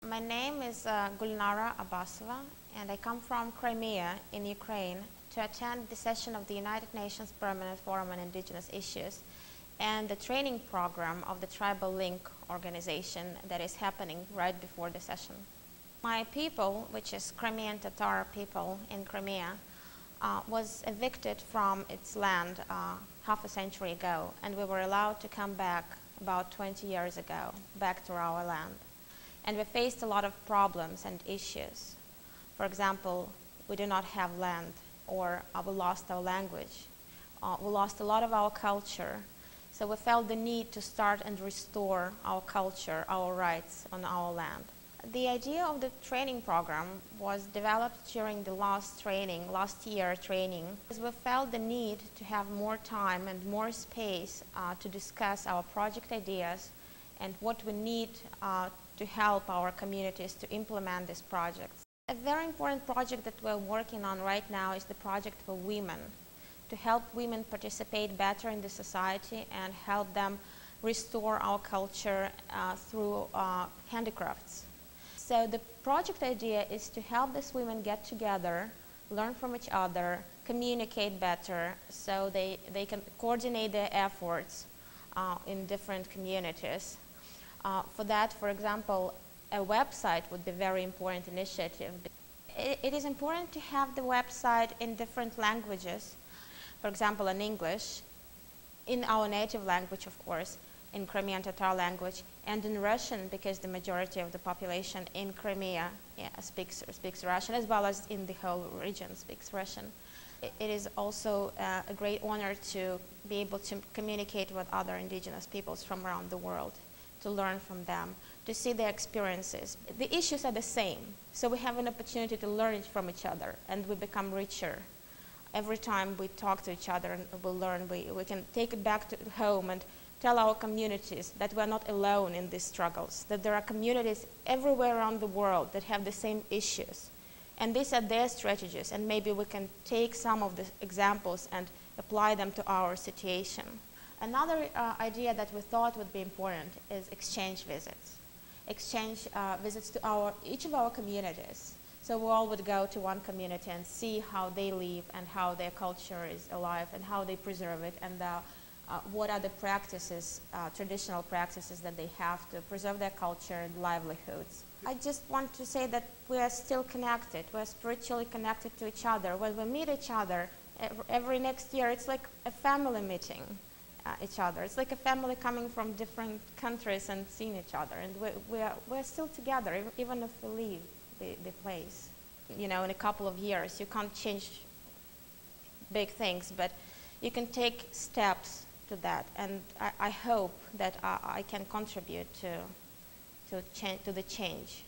My name is Gulnara Abbasova, and I come from Crimea in Ukraine to attend the session of the United Nations Permanent Forum on Indigenous Issues and the training program of the Tribal Link organization that is happening right before the session. My people, which is Crimean Tatar people in Crimea, was evicted from its land half a century ago, and we were allowed to come back about 20 years ago, back to our land. And we faced a lot of problems and issues. For example, we do not have land, or we lost our language. We lost a lot of our culture. So we felt the need to start and restore our culture, our rights on our land. The idea of the training program was developed during the last year training, because we felt the need to have more time and more space to discuss our project ideas and what we need to help our communities to implement these projects. A very important project that we're working on right now is the project for women, to help women participate better in the society and help them restore our culture through handicrafts. So the project idea is to help these women get together, learn from each other, communicate better, so they can coordinate their efforts in different communities. For that, for example, a website would be a very important initiative. It is important to have the website in different languages, for example, in English, in our native language, of course, in Crimean Tatar language, and in Russian, because the majority of the population in Crimea speaks Russian, as well as in the whole region speaks Russian. It is also a great honor to be able to communicate with other indigenous peoples from around the world, to learn from them, to see their experiences. The issues are the same, so we have an opportunity to learn from each other, and we become richer. Every time we talk to each other and we learn, we can take it back to home and tell our communities that we're not alone in these struggles, that there are communities everywhere around the world that have the same issues. And these are their strategies, and maybe we can take some of the examples and apply them to our situation. Another idea that we thought would be important is exchange visits. Exchange visits to each of our communities. So we all would go to one community and see how they live and how their culture is alive and how they preserve it, and what are the practices, traditional practices that they have to preserve their culture and livelihoods. I just want to say that we are still connected. We are spiritually connected to each other. When we meet each other every next year, it's like a family meeting each other. It's like a family coming from different countries and seeing each other. And we're still together, even if we leave the place. You know, in a couple of years, you can't change big things, but you can take steps to that. And I hope that I can contribute to the change.